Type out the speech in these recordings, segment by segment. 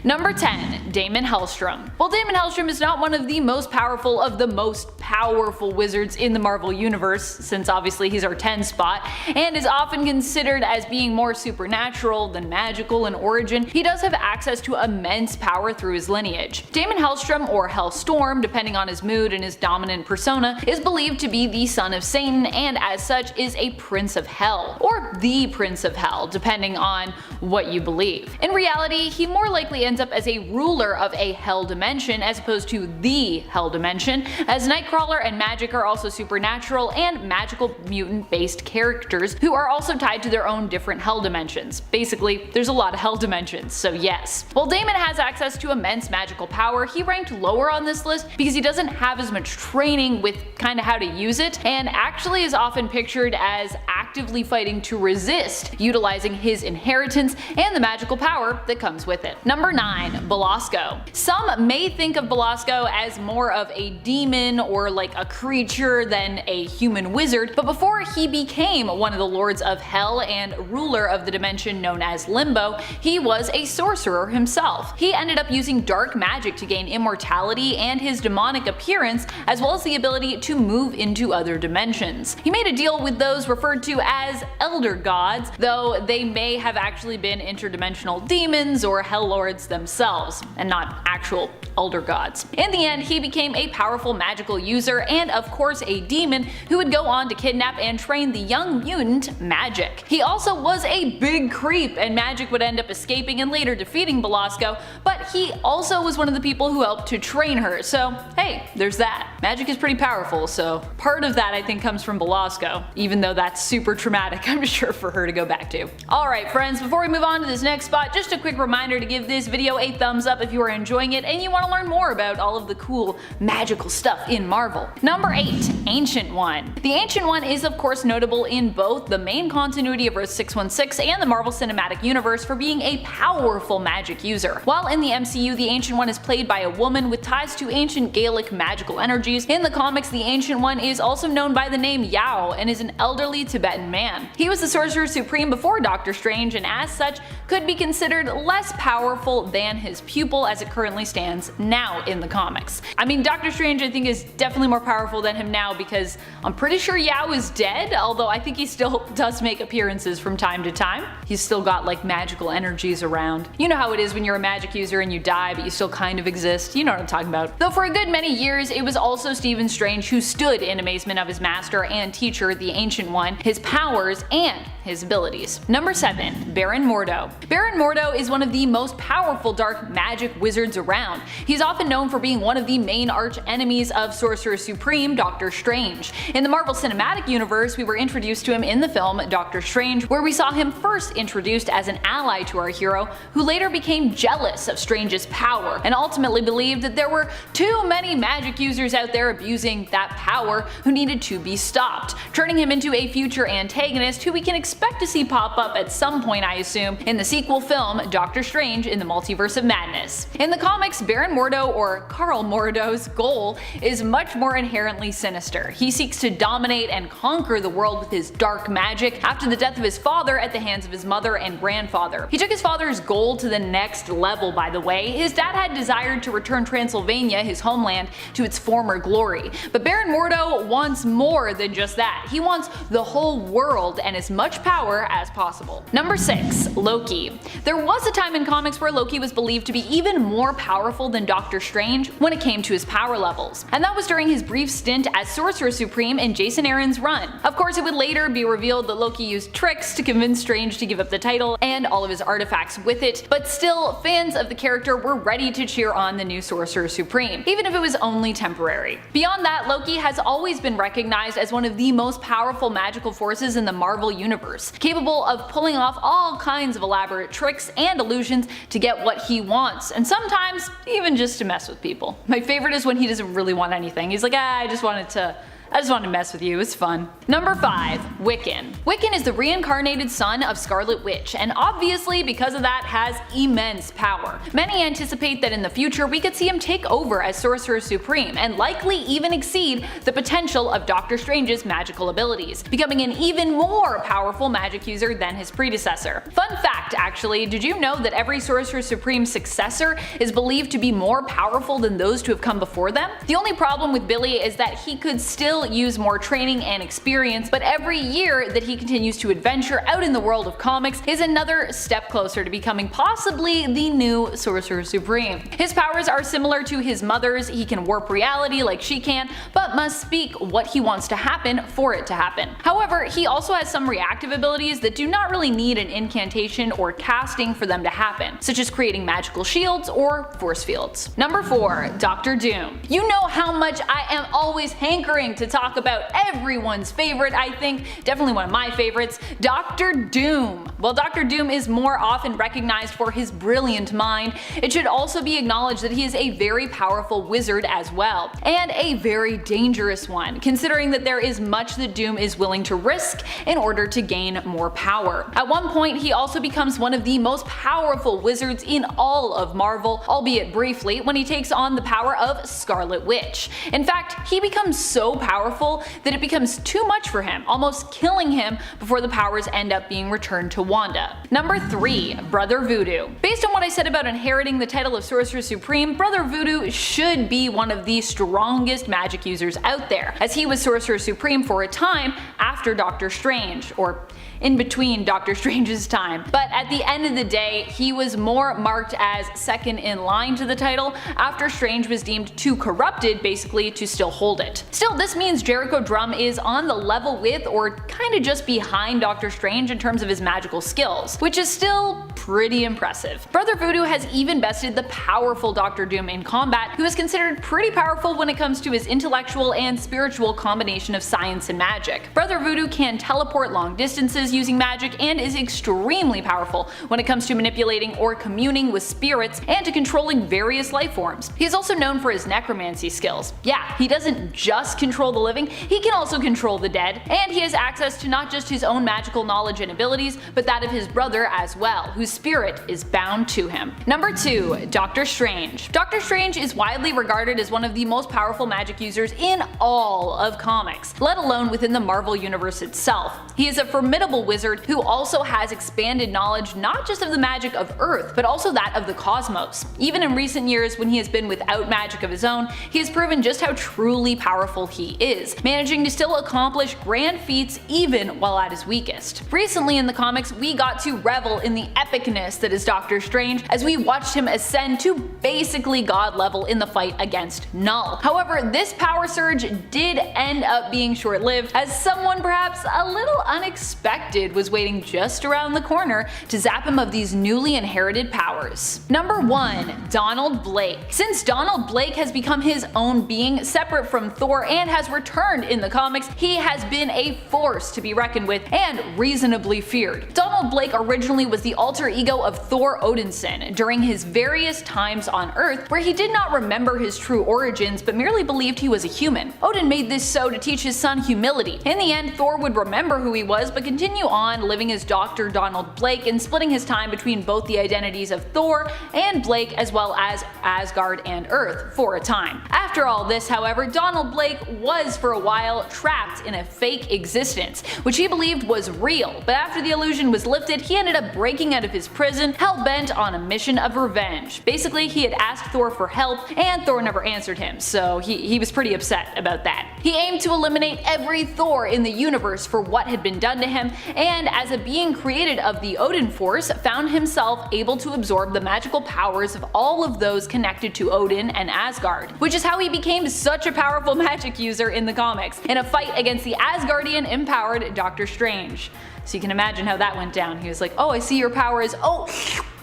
Number 10. Damon Hellstrom. While Damon Hellstrom is not one of the most powerful of the most powerful wizards in the Marvel Universe, since obviously he's our 10 spot, and is often considered as being more supernatural than magical in origin, he does have access to immense power through his lineage. Damon Hellstrom, or Hellstorm, depending on his mood and his dominant persona, is believed to be the son of Satan and as such is a Prince of Hell, or the Prince of Hell, depending on what you believe. In reality, he more likely ends up as a ruler of a Hell dimension as opposed to the Hell dimension, as Nightcrawler and Magik are also supernatural and magical mutant based characters who are also tied to their own different Hell dimensions. Basically, there's a lot of Hell dimensions, so yes. While Damon has access to immense magical power, he ranked lower on this list because he doesn't have as much training with kinda how to use it, and actually is often pictured as actively fighting to resist utilizing his inheritance and the magical power that comes with it. Number 9. Belasco. Some may think of Belasco as more of a demon or like a creature than a human wizard, but before he became one of the Lords of Hell and ruler of the dimension known as Limbo, he was a sorcerer himself. He ended up using dark magic to gain immortality and his demonic appearance, as well as the ability to move into other dimensions. He made a deal with those referred to as elder gods, though they may have actually been interdimensional demons or hell lords themselves, and not actual elder gods. In the end, he became a powerful magical user and of course a demon who would go on to kidnap and train the young mutant Magik. He also was a big creep, and Magik would end up escaping and later defeating Belasco, but he also was one of the people who helped to train her, so hey, there's that. Magik is pretty powerful, so part of that I think comes from Belasco, even though that's super traumatic I'm sure for her to go back to. Alright friends, before we move on to this next spot, just a quick reminder to give this video a thumbs up if you are enjoying it and you want to learn more about all of the cool magical stuff in Marvel. Number 8. Ancient One. The Ancient One is of course notable in both the main continuity of Earth 616 and the Marvel Cinematic Universe for being a powerful magic user. While in the MCU, the Ancient One is played by a woman with ties to ancient Gaelic magical energies, in the comics the Ancient One is also known by the name Yao and is an elderly Tibetan man. He was the Sorcerer Supreme before Doctor Strange and as such could be considered less powerful than his pupil as it currently stands now in the comics. I mean, Doctor Strange I think is definitely more powerful than him now because I'm pretty sure Yao is dead, although I think he still does make appearances from time to time. He's still got like magical energies around. You know how it is when you're a magic user and you die but you still kind of exist, you know what I'm talking about. Though for a good many years it was also Stephen Strange who stood in amazement of his master and teacher, the Ancient One, his powers, and his abilities. Number 7. Baron Mordo. Baron Mordo is one of the most powerful dark magic wizards around. He's often known for being one of the main arch enemies of Sorcerer Supreme Doctor Strange. In the Marvel Cinematic Universe, we were introduced to him in the film Doctor Strange, where we saw him first introduced as an ally to our hero, who later became jealous of Strange's power and ultimately believed that there were too many magic users out there abusing that power who needed to be stopped, turning him into a future antagonist who we can expect to see pop up at some point, I assume, in the sequel film Doctor Strange in the Multiverse of Madness. In the comics, Baron Mordo, or Karl Mordo's, goal is much more inherently sinister. He seeks to dominate and conquer the world with his dark magic after the death of his father at the hands of his mother and grandfather. He took his father's goal to the next level, by the way. His dad had desired to return Transylvania, his homeland, to its former glory. But Baron Mordo wants more than just that. He wants the whole world and as much power as possible. Number 6. Loki. There was a time in comics where Loki was believed to be even more powerful than Doctor Strange when it came to his power levels, and that was during his brief stint as Sorcerer Supreme in Jason Aaron's run. Of course, it would later be revealed that Loki used tricks to convince Strange to give up the title and all of his artifacts with it, but still, fans of the character were ready to cheer on the new Sorcerer Supreme, even if it was only temporary. Beyond that, Loki has always been recognized as one of the most powerful magical forces in the Marvel Universe, capable of pulling off all kinds of elaborate tricks and illusions to get what he wants, and sometimes even just to mess with people. My favorite is when he doesn't really want anything. He's like, I just wanted to I just wanted to mess with you, it's fun. Number 5. Wiccan. Wiccan is the reincarnated son of Scarlet Witch, and obviously because of that has immense power. Many anticipate that in the future we could see him take over as Sorcerer Supreme, and likely even exceed the potential of Doctor Strange's magical abilities, becoming an even more powerful magic user than his predecessor. Fun fact actually, did you know that every Sorcerer Supreme successor is believed to be more powerful than those to have come before them? The only problem with Billy is that he could still use more training and experience, but every year that he continues to adventure out in the world of comics is another step closer to becoming possibly the new Sorcerer Supreme. His powers are similar to his mother's. He can warp reality like she can, but must speak what he wants to happen for it to happen. However, he also has some reactive abilities that do not really need an incantation or casting for them to happen, such as creating magical shields or force fields. Number 4. Doctor Doom. You know how much I am always hankering to talk about everyone's favorite, I think, definitely one of my favorites, Doctor Doom. While Doctor Doom is more often recognized for his brilliant mind, it should also be acknowledged that he is a very powerful wizard as well, and a very dangerous one, considering that there is much that Doom is willing to risk in order to gain more power. At one point, he also becomes one of the most powerful wizards in all of Marvel, albeit briefly, when he takes on the power of Scarlet Witch. In fact, he becomes so powerful that it becomes too much for him, almost killing him before the powers end up being returned to Wanda. Number 3. Brother Voodoo. Based on what I said about inheriting the title of Sorcerer Supreme, Brother Voodoo should be one of the strongest magic users out there, as he was Sorcerer Supreme for a time after Doctor Strange, or in between Doctor Strange's time. But at the end of the day, he was more marked as second in line to the title after Strange was deemed too corrupted basically to still hold it. Still, this means Jericho Drumm is on the level with or kinda just behind Doctor Strange in terms of his magical skills, which is still pretty impressive. Brother Voodoo has even bested the powerful Doctor Doom in combat, who is considered pretty powerful when it comes to his intellectual and spiritual combination of science and magic. Brother Voodoo can teleport long distances using magic and is extremely powerful when it comes to manipulating or communing with spirits and to controlling various life forms. He is also known for his necromancy skills. Yeah, he doesn't just control the living, he can also control the dead, and he has access to not just his own magical knowledge and abilities, but that of his brother as well, whose spirit is bound to him. Number 2. Doctor Strange. Doctor Strange is widely regarded as one of the most powerful magic users in all of comics, let alone within the Marvel Universe itself. He is a formidable wizard who also has expanded knowledge not just of the magic of Earth, but also that of the cosmos. Even in recent years, when he has been without magic of his own, he has proven just how truly powerful he is, managing to still accomplish grand feats even while at his weakest. Recently in the comics, we got to revel in the epicness that is Doctor Strange as we watched him ascend to basically god level in the fight against Null. However, this power surge did end up being short-lived, as someone perhaps a little unexpected was waiting just around the corner to zap him of these newly inherited powers. Number 1. Donald Blake. Since Donald Blake has become his own being separate from Thor and has returned in the comics, he has been a force to be reckoned with and reasonably feared. Donald Blake originally was the alter ego of Thor Odinson during his various times on Earth, where he did not remember his true origins but merely believed he was a human. Odin made this so to teach his son humility. In the end, Thor would remember who he was but continue on living as Dr. Donald Blake and splitting his time between both the identities of Thor and Blake as well as Asgard and Earth for a time. After all this, however, Donald Blake was for a while trapped in a fake existence, which he believed was real, but after the illusion was lifted, he ended up breaking out of his prison, hell-bent on a mission of revenge. Basically, he had asked Thor for help, and Thor never answered him, so he was pretty upset about that. He aimed to eliminate every Thor in the universe for what had been done to him, and as a being created of the Odin Force, found himself able to absorb the magical powers of all of those connected to Odin and Asgard, which is how he became such a powerful magic user in the comics, in a fight against the Asgardian empowered Doctor Strange. So you can imagine how that went down. He was like, oh, I see your powers, oh,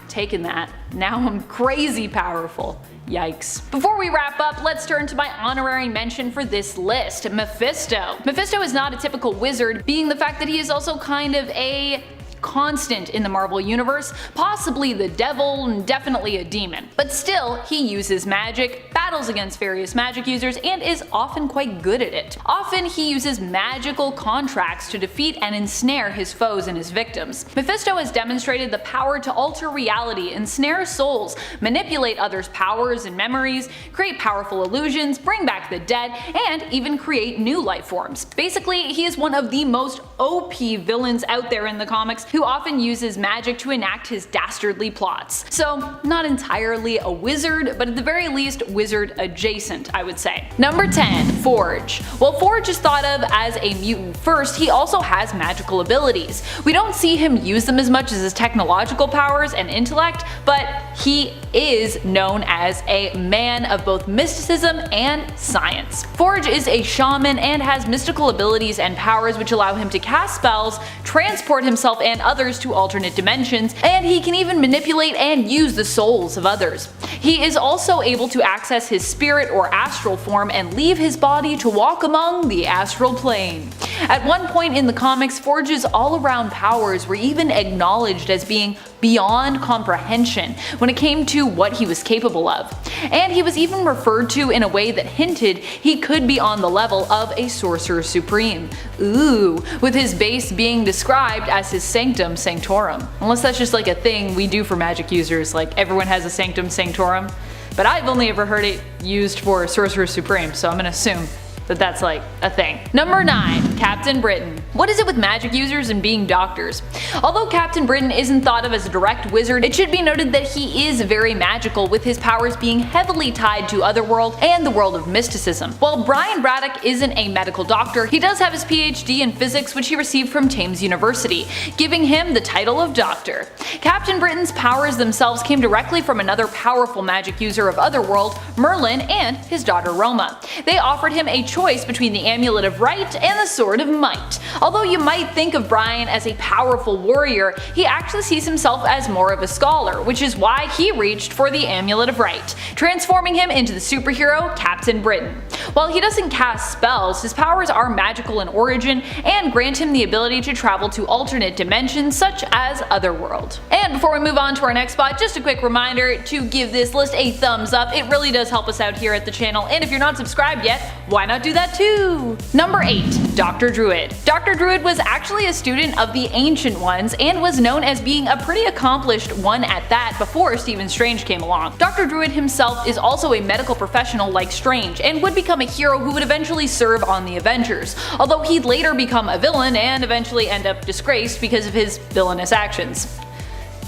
taking that. Now I'm crazy powerful. Yikes. Before we wrap up, let's turn to my honorary mention for this list, Mephisto. Mephisto is not a typical wizard, being the fact that he is also kind of a constant in the Marvel Universe, possibly the devil and definitely a demon. But still, he uses magic, battles against various magic users, and is often quite good at it. Often he uses magical contracts to defeat and ensnare his foes and his victims. Mephisto has demonstrated the power to alter reality, ensnare souls, manipulate others' powers and memories, create powerful illusions, bring back the dead, and even create new life forms. Basically, he is one of the most OP villains out there in the comics who often uses magic to enact his dastardly plots. So, not entirely a wizard, but at the very least wizard adjacent, I would say. Number 10. Forge. While Forge is thought of as a mutant first, he also has magical abilities. We don't see him use them as much as his technological powers and intellect, but he is known as a man of both mysticism and science. Forge is a shaman and has mystical abilities and powers which allow him to cast spells, transport himself and others to alternate dimensions, and he can even manipulate and use the souls of others. He is also able to access his spirit or astral form and leave his body to walk among the astral plane. At one point in the comics, Forge's all-around powers were even acknowledged as being beyond comprehension when it came to what he was capable of. And he was even referred to in a way that hinted he could be on the level of a sorcerer supreme. Ooh, with his base being described as his sanctum sanctorum. Unless that's just like a thing we do for magic users, like everyone has a sanctum sanctorum. But I've only ever heard it used for sorcerer supreme, so I'm gonna assume that that's like a thing. Number 9. Captain Britain. What is it with magic users and being doctors? Although Captain Britain isn't thought of as a direct wizard, it should be noted that he is very magical, with his powers being heavily tied to Otherworld and the world of mysticism. While Brian Braddock isn't a medical doctor, he does have his PhD in physics, which he received from Thames University, giving him the title of doctor. Captain Britain's powers themselves came directly from another powerful magic user of Otherworld, Merlin, and his daughter Roma. They offered him a choice between the Amulet of Right and the Sword of Might. Although you might think of Brian as a powerful warrior, he actually sees himself as more of a scholar, which is why he reached for the Amulet of Right, transforming him into the superhero Captain Britain. While he doesn't cast spells, his powers are magical in origin and grant him the ability to travel to alternate dimensions such as Otherworld. And before we move on to our next spot, just a quick reminder to give this list a thumbs up. It really does help us out here at the channel, and if you're not subscribed yet, why not do that too? Number 8. Dr. Druid. Dr. Druid was actually a student of the Ancient Ones and was known as being a pretty accomplished one at that before Stephen Strange came along. Dr. Druid himself is also a medical professional like Strange and would become a hero who would eventually serve on the Avengers, although he'd later become a villain and eventually end up disgraced because of his villainous actions.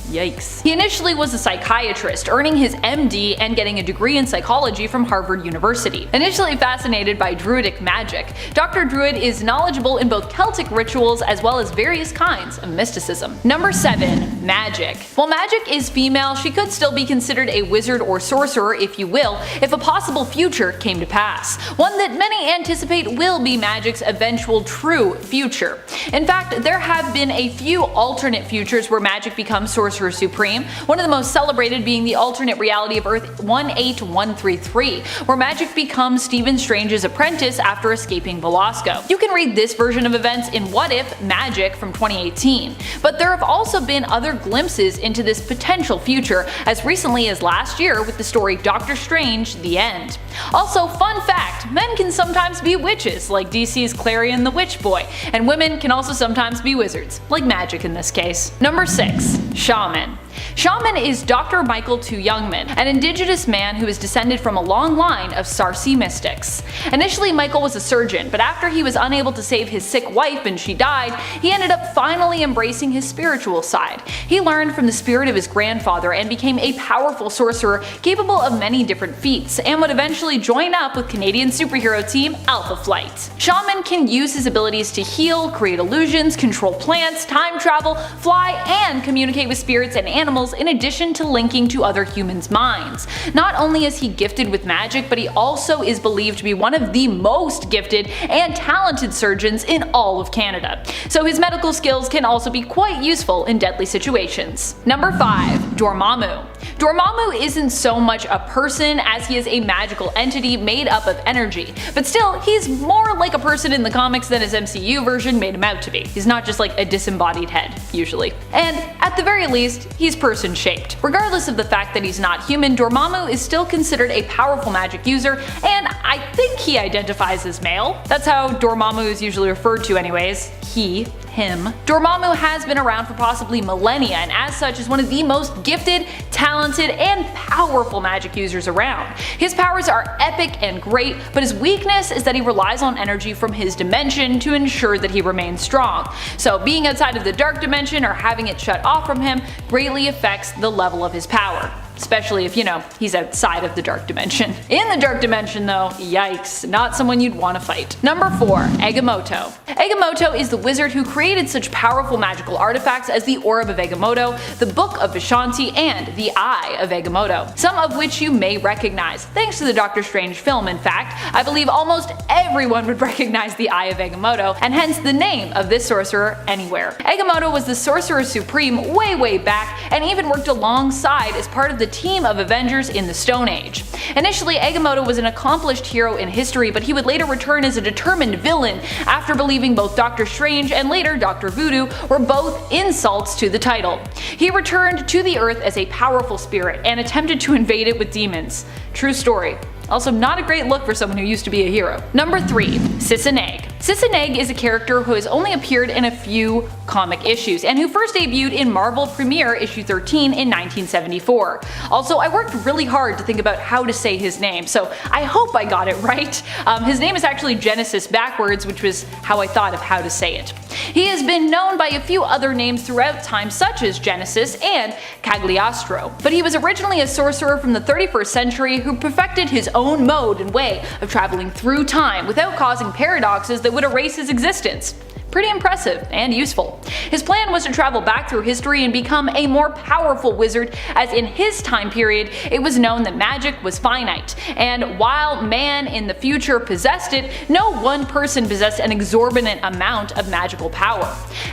Yikes. He initially was a psychiatrist, earning his MD and getting a degree in psychology from Harvard University. Initially fascinated by druidic magic, Dr. Druid is knowledgeable in both Celtic rituals as well as various kinds of mysticism. Number 7. Magic. While Magic is female, she could still be considered a wizard or sorcerer, if you will, if a possible future came to pass. One that many anticipate will be Magic's eventual true future. In fact, there have been a few alternate futures where Magic becomes sorcerer supreme, one of the most celebrated being the alternate reality of Earth 18133, where Magic becomes Stephen Strange's apprentice after escaping Belasco. You can read this version of events in What If Magic from 2018, but there have also been other glimpses into this potential future as recently as last year with the story Doctor Strange: The End. Also, fun fact, men can sometimes be witches, like DC's Clarion the Witch Boy, and women can also sometimes be wizards, like Magic in this case. Number 6. Shaman. Shaman is Dr. Michael II Youngman, an indigenous man who is descended from a long line of Sarsi mystics. Initially, Michael was a surgeon, but after he was unable to save his sick wife and she died, he ended up finally embracing his spiritual side. He learned from the spirit of his grandfather and became a powerful sorcerer capable of many different feats, and would eventually join up with Canadian superhero team Alpha Flight. Shaman can use his abilities to heal, create illusions, control plants, time travel, fly, and communicate with spirits and animals, in addition to linking to other humans' minds. Not only is he gifted with magic, but he also is believed to be one of the most gifted and talented surgeons in all of Canada, so his medical skills can also be quite useful in deadly situations. Number 5. Dormammu. Dormammu isn't so much a person as he is a magical entity made up of energy, but still, he's more like a person in the comics than his MCU version made him out to be. He's not just like a disembodied head, usually. And at the very least, he's person-shaped. Regardless of the fact that he's not human, Dormammu is still considered a powerful magic user, and I think he identifies as male. That's how Dormammu is usually referred to anyways. He, him. Dormammu has been around for possibly millennia, and as such is one of the most gifted, talented, and powerful magic users around. His powers are epic and great, but his weakness is that he relies on energy from his dimension to ensure that he remains strong. So being outside of the dark dimension or having it shut off from him greatly affects the level of his power. Especially if, he's outside of the dark dimension. In the dark dimension though, yikes, not someone you'd want to fight. Number 4. Agamotto. Agamotto is the wizard who created such powerful magical artifacts as the Orb of Agamotto, the Book of Vishanti, and the Eye of Agamotto, some of which you may recognize. Thanks to the Doctor Strange film, in fact, I believe almost everyone would recognize the Eye of Agamotto, and hence the name of this sorcerer anywhere. Agamotto was the Sorcerer Supreme way back, and even worked alongside as part of the team of Avengers in the Stone Age. Initially, Agamotto was an accomplished hero in history, but he would later return as a determined villain after believing both Doctor Strange and later Dr. Voodoo were both insults to the title. He returned to the Earth as a powerful spirit and attempted to invade it with demons. True story. Also not a great look for someone who used to be a hero. Number 3. Sisson-Egg. Sisson-Egg is a character who has only appeared in a few comic issues, and who first debuted in Marvel Premiere issue 13 in 1974. Also, I worked really hard to think about how to say his name, so I hope I got it right. His name is actually Genesis backwards, which was how I thought of how to say it. He has been known by a few other names throughout time, such as Genesis and Cagliostro, but he was originally a sorcerer from the 31st century who perfected his own mode and way of traveling through time without causing paradoxes that would erase his existence. Pretty impressive and useful. His plan was to travel back through history and become a more powerful wizard, as in his time period it was known that magic was finite, and while man in the future possessed it, no one person possessed an exorbitant amount of magical power.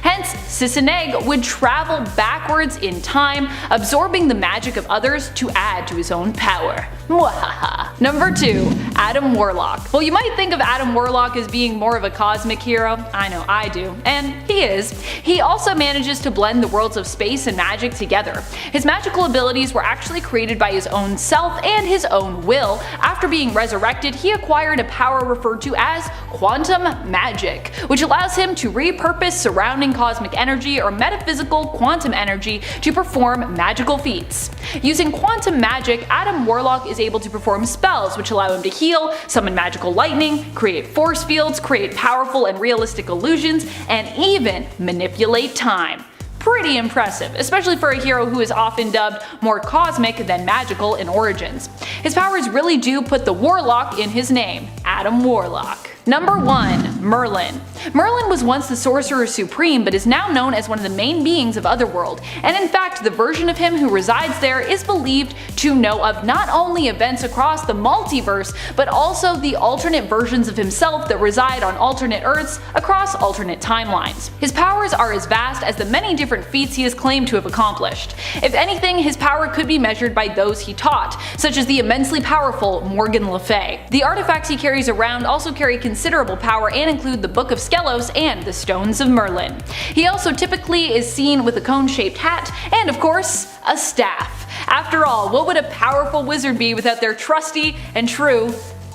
Hence, Sisson-Egg would travel backwards in time, absorbing the magic of others to add to his own power. Mwahaha. Number 2. Adam Warlock. Well, you might think of Adam Warlock as being more of a cosmic hero. I know I do, and he is. He also manages to blend the worlds of space and magic together. His magical abilities were actually created by his own self and his own will. After being resurrected, he acquired a power referred to as quantum magic, which allows him to repurpose surrounding cosmic energy or metaphysical quantum energy to perform magical feats. Using quantum magic, Adam Warlock is able to perform spells which allow him to heal, summon magical lightning, create force fields, create powerful and realistic illusions, and even manipulate time. Pretty impressive, especially for a hero who is often dubbed more cosmic than magical in origins. His powers really do put the Warlock in his name, Adam Warlock. Number 1. Merlin. Merlin was once the Sorcerer Supreme, but is now known as one of the main beings of Otherworld, and in fact the version of him who resides there is believed to know of not only events across the multiverse, but also the alternate versions of himself that reside on alternate Earths across alternate timelines. His powers are as vast as the many different feats he has claimed to have accomplished. If anything, his power could be measured by those he taught, such as the immensely powerful Morgan Le Fay. The artifacts he carries around also carry considerable power and include the Book of Skelos and the Stones of Merlin. He also typically is seen with a cone-shaped hat and, of course, a staff. After all, what would a powerful wizard be without their trusty and true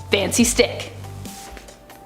fancy stick?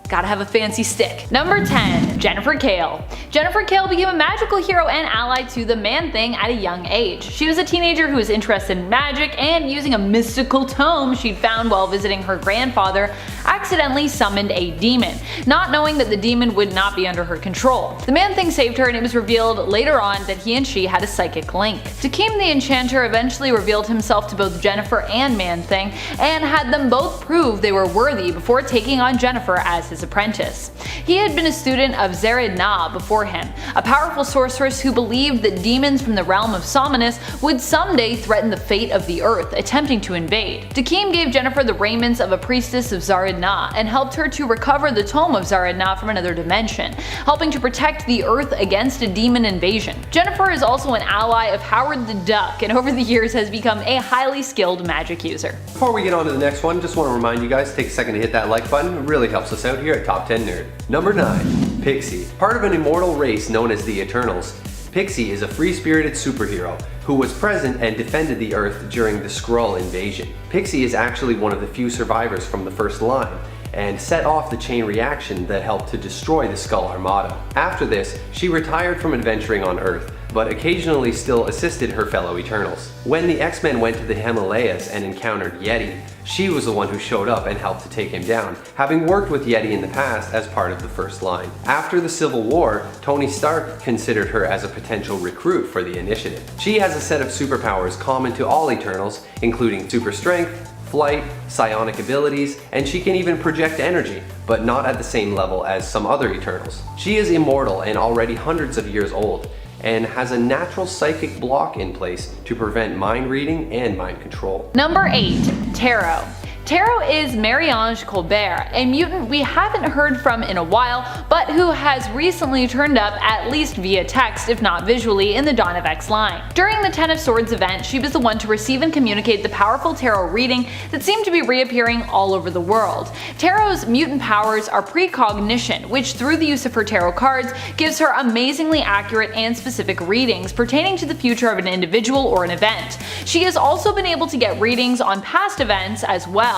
Gotta have a fancy stick. Number 10. Jennifer Kale. Jennifer Kale became a magical hero and ally to the Man-Thing at a young age. She was a teenager who was interested in magic, and using a mystical tome she'd found while visiting her grandfather, accidentally summoned a demon, not knowing that the demon would not be under her control. The Man-Thing saved her, and it was revealed later on that he and she had a psychic link. Dakeem the Enchanter eventually revealed himself to both Jennifer and Man-Thing, and had them both prove they were worthy before taking on Jennifer as his apprentice. He had been a student of Zered Na before him, a powerful sorceress who believed that demons from the realm of Somnus would someday threaten the fate of the earth, attempting to invade. Dakeem gave Jennifer the raiments of a priestess of Zered Zaredna and helped her to recover the tome of Zaredna from another dimension, helping to protect the Earth against a demon invasion. Jennifer is also an ally of Howard the Duck and over the years has become a highly skilled magic user. Before we get on to the next one, just want to remind you guys, take a second to hit that like button. It really helps us out here at Top 10 Nerd. Number 9. Pixie. Part of an immortal race known as the Eternals, Pixie is a free-spirited superhero who was present and defended the Earth during the Skrull invasion. Pixie is actually one of the few survivors from the first line, and set off the chain reaction that helped to destroy the Skull Armada. After this, she retired from adventuring on Earth, but occasionally still assisted her fellow Eternals. When the X-Men went to the Himalayas and encountered Yeti, she was the one who showed up and helped to take him down, having worked with Yeti in the past as part of the first line. After the Civil War, Tony Stark considered her as a potential recruit for the Initiative. She has a set of superpowers common to all Eternals, including super strength, flight, psionic abilities, and she can even project energy, but not at the same level as some other Eternals. She is immortal and already hundreds of years old, and has a natural psychic block in place to prevent mind reading and mind control. Number 8. Tarot. Tarot is Marie-Ange Colbert, a mutant we haven't heard from in a while, but who has recently turned up at least via text if not visually in the Dawn of X line. During the Ten of Swords event, she was the one to receive and communicate the powerful tarot reading that seemed to be reappearing all over the world. Tarot's mutant powers are precognition, which through the use of her tarot cards gives her amazingly accurate and specific readings pertaining to the future of an individual or an event. She has also been able to get readings on past events as well.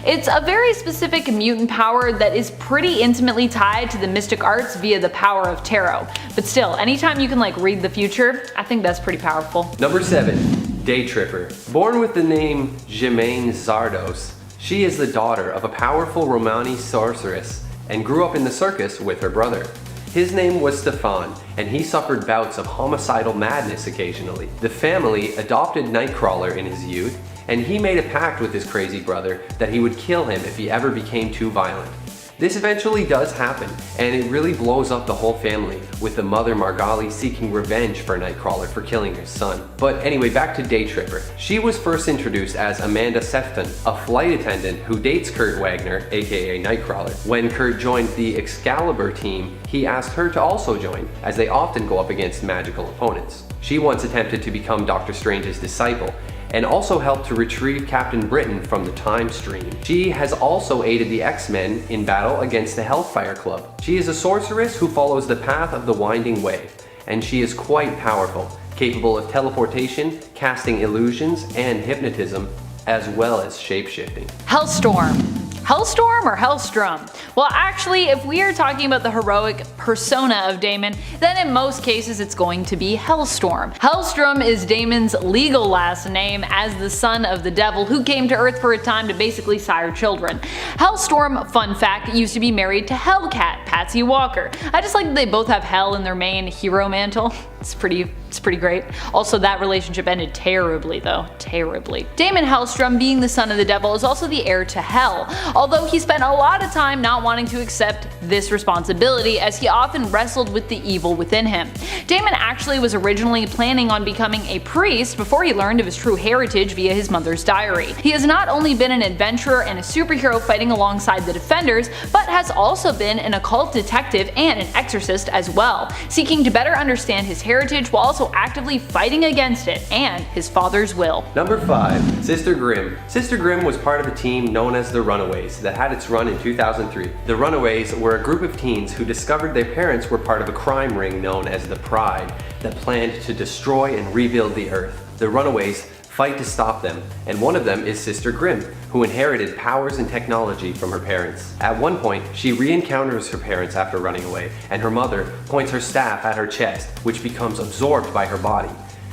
It's a very specific mutant power that is pretty intimately tied to the mystic arts via the power of tarot. But still, anytime you can read the future, I think that's pretty powerful. Number 7. Day Tripper. Born with the name Jemaine Zardos, she is the daughter of a powerful Romani sorceress and grew up in the circus with her brother. His name was Stefan, and he suffered bouts of homicidal madness occasionally. The family adopted Nightcrawler in his youth, and he made a pact with his crazy brother that he would kill him if he ever became too violent. This eventually does happen, and it really blows up the whole family, with the mother Margali seeking revenge for Nightcrawler for killing her son. But anyway, back to Day Tripper. She was first introduced as Amanda Sefton, a flight attendant who dates Kurt Wagner, aka Nightcrawler. When Kurt joined the Excalibur team, he asked her to also join, as they often go up against magical opponents. She once attempted to become Doctor Strange's disciple, and also helped to retrieve Captain Britain from the Time Stream. She has also aided the X-Men in battle against the Hellfire Club. She is a sorceress who follows the path of the Winding Way, and she is quite powerful, capable of teleportation, casting illusions, and hypnotism, as well as shapeshifting. Hellstorm. Hellstorm or Hellstrom? Well, actually, if we are talking about the heroic persona of Damon, then in most cases it's going to be Hellstorm. Hellstrom is Damon's legal last name as the son of the devil who came to Earth for a time to basically sire children. Hellstorm, fun fact, used to be married to Hellcat, Patsy Walker. I just like that they both have hell in their main hero mantle. It's pretty great. Also, that relationship ended terribly though, terribly. Damon Hellstrom, being the son of the devil, is also the heir to Hell, although he spent a lot of time not wanting to accept this responsibility as he often wrestled with the evil within him. Damon actually was originally planning on becoming a priest before he learned of his true heritage via his mother's diary. He has not only been an adventurer and a superhero fighting alongside the Defenders, but has also been an occult detective and an exorcist as well, seeking to better understand his heritage while also actively fighting against it and his father's will. Number 5. Sister Grimm. Sister Grimm was part of a team known as the Runaways that had its run in 2003. The Runaways were a group of teens who discovered their parents were part of a crime ring known as the Pride that planned to destroy and rebuild the Earth. The Runaways fight to stop them, and one of them is Sister Grimm, who inherited powers and technology from her parents. At one point, she re-encounters her parents after running away, and her mother points her staff at her chest, which becomes absorbed by her body.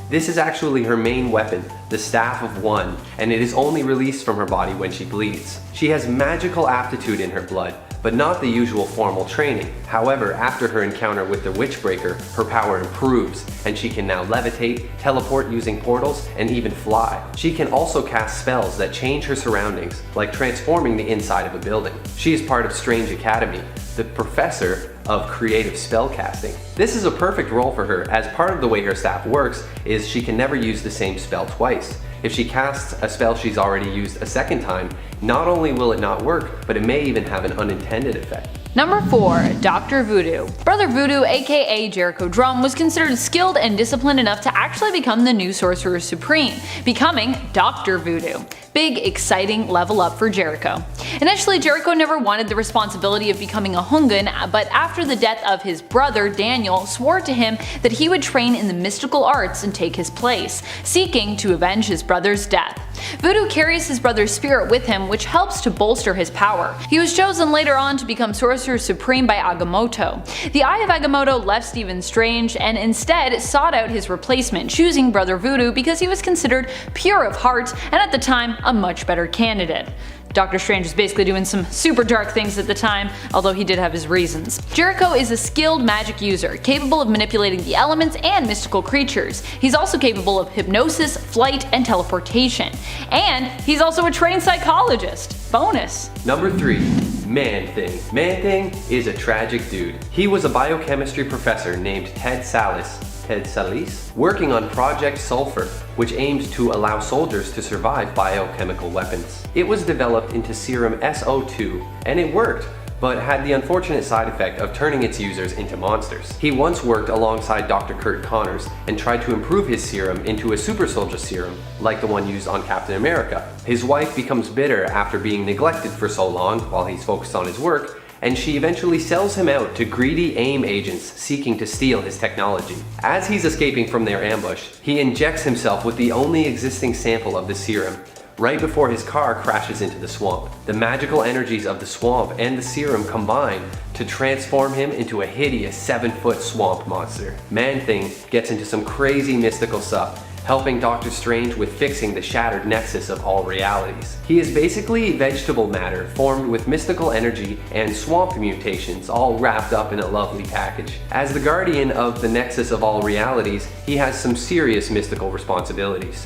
This is actually her main weapon, the Staff of One, and it is only released from her body when she bleeds. She has magical aptitude in her blood, but not the usual formal training. However, after her encounter with the Witchbreaker, her power improves, and she can now levitate, teleport using portals, and even fly. She can also cast spells that change her surroundings, like transforming the inside of a building. She is part of Strange Academy, the professor of creative spellcasting. This is a perfect role for her, as part of the way her staff works is she can never use the same spell twice. If she casts a spell she's already used a second time, not only will it not work, but it may even have an unintended effect. Number 4. Dr. Voodoo. Brother Voodoo, aka Jericho Drum, was considered skilled and disciplined enough to actually become the new Sorcerer Supreme, becoming Dr. Voodoo. Big, exciting level up for Jericho. Initially, Jericho never wanted the responsibility of becoming a Hungan, but after the death of his brother, Daniel, swore to him that he would train in the mystical arts and take his place, seeking to avenge his brother's death. Voodoo carries his brother's spirit with him, which helps to bolster his power. He was chosen later on to become Sorcerer Supreme by Agamotto. The Eye of Agamotto left Stephen Strange and instead sought out his replacement, choosing Brother Voodoo because he was considered pure of heart and at the time a much better candidate. Doctor Strange was basically doing some super dark things at the time, although he did have his reasons. Jericho is a skilled magic user, capable of manipulating the elements and mystical creatures. He's also capable of hypnosis, flight, and teleportation. And he's also a trained psychologist. Bonus! Number 3. Man-Thing. Man-Thing is a tragic dude. He was a biochemistry professor named Ted Salis, working on Project Sulfur, which aimed to allow soldiers to survive biochemical weapons. It was developed into serum SO2, and it worked, but had the unfortunate side effect of turning its users into monsters. He once worked alongside Dr. Kurt Connors and tried to improve his serum into a super soldier serum, like the one used on Captain America. His wife becomes bitter after being neglected for so long while he's focused on his work, and she eventually sells him out to greedy AIM agents seeking to steal his technology. As he's escaping from their ambush, he injects himself with the only existing sample of the serum, right before his car crashes into the swamp. The magical energies of the swamp and the serum combine to transform him into a hideous 7-foot swamp monster. Man-Thing gets into some crazy mystical stuff, helping Doctor Strange with fixing the shattered nexus of all realities. He is basically vegetable matter formed with mystical energy and swamp mutations all wrapped up in a lovely package. As the guardian of the nexus of all realities, he has some serious mystical responsibilities.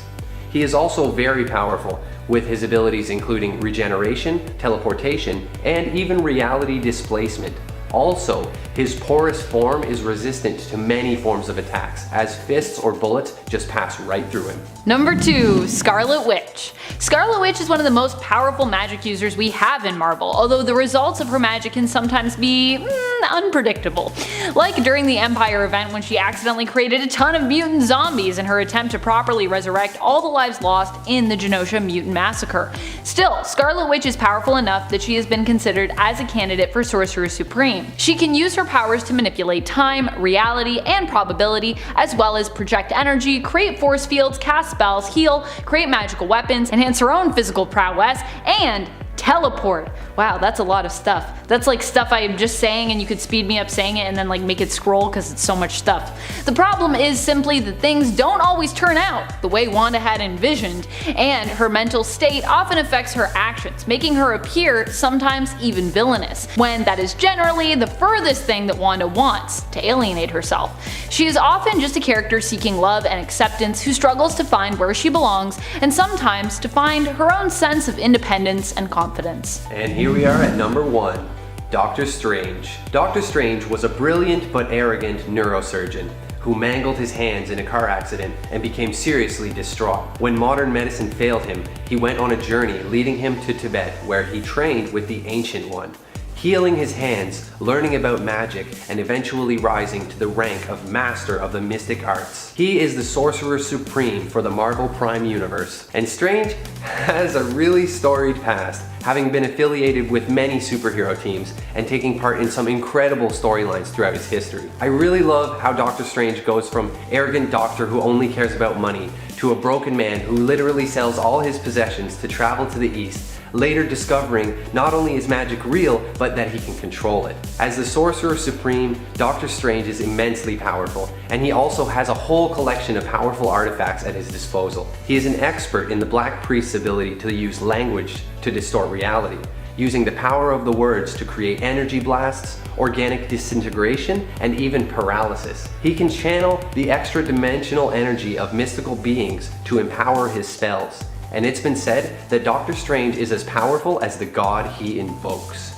He is also very powerful, with his abilities including regeneration, teleportation, and even reality displacement. Also, his porous form is resistant to many forms of attacks, as fists or bullets just pass right through him. Number 2. Scarlet Witch. Scarlet Witch is one of the most powerful magic users we have in Marvel, although the results of her magic can sometimes be unpredictable. Like during the Empire event when she accidentally created a ton of mutant zombies in her attempt to properly resurrect all the lives lost in the Genosha Mutant Massacre. Still, Scarlet Witch is powerful enough that she has been considered as a candidate for Sorcerer Supreme. She can use her powers to manipulate time, reality, and probability, as well as project energy, create force fields, cast spells, heal, create magical weapons, enhance her own physical prowess, and teleport. Wow, that's a lot of stuff. That's like stuff I am just saying and you could speed me up saying it and then like make it scroll because it's so much stuff. The problem is simply that things don't always turn out the way Wanda had envisioned, and her mental state often affects her actions, making her appear sometimes even villainous, when that is generally the furthest thing that Wanda wants, to alienate herself. She is often just a character seeking love and acceptance who struggles to find where she belongs and sometimes to find her own sense of independence and confidence. And here we are at number 1, Doctor Strange. Doctor Strange was a brilliant but arrogant neurosurgeon who mangled his hands in a car accident and became seriously distraught. When modern medicine failed him, he went on a journey leading him to Tibet, where he trained with the Ancient One, healing his hands, learning about magic, and eventually rising to the rank of Master of the Mystic Arts. He is the Sorcerer Supreme for the Marvel Prime Universe, and Strange has a really storied past, having been affiliated with many superhero teams and taking part in some incredible storylines throughout his history. I really love how Doctor Strange goes from arrogant doctor who only cares about money to a broken man who literally sells all his possessions to travel to the East, later discovering not only is magic real, but that he can control it. As the Sorcerer Supreme, Doctor Strange is immensely powerful, and he also has a whole collection of powerful artifacts at his disposal. He is an expert in the Black Priest's ability to use language to distort reality, using the power of the words to create energy blasts, organic disintegration, and even paralysis. He can channel the extra-dimensional energy of mystical beings to empower his spells, and it's been said that Doctor Strange is as powerful as the god he invokes.